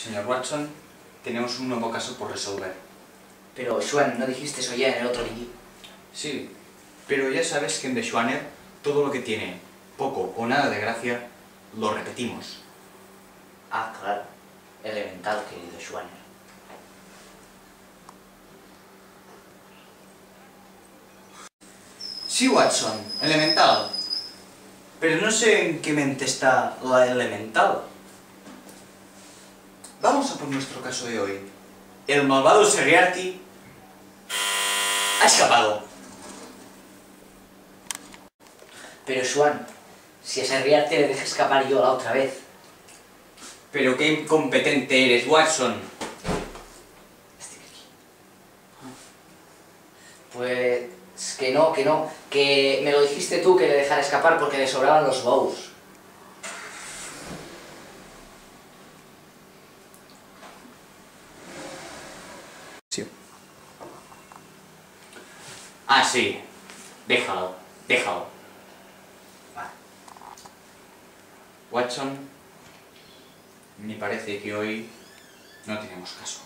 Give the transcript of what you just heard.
Señor Watson, tenemos un nuevo caso por resolver. Pero, Swan, ¿no dijiste eso ya en el otro vídeo? Sí, pero ya sabes que en The Schwanner todo lo que tiene poco o nada de gracia lo repetimos. Ah, claro. Elemental, querido Schwanner. Sí, Watson, elemental. Pero no sé en qué mente está la elemental. Vamos a por nuestro caso de hoy. El malvado Seriarty ha escapado. Pero, Swan, si a Serriarte le dejé escapar yo la otra vez. Pero qué incompetente eres, Watson. Pues que no, que me lo dijiste tú que le dejara escapar porque le sobraban los bows. Sí. Ah, sí. Déjalo, déjalo. Vale. Watson, me parece que hoy no tenemos caso.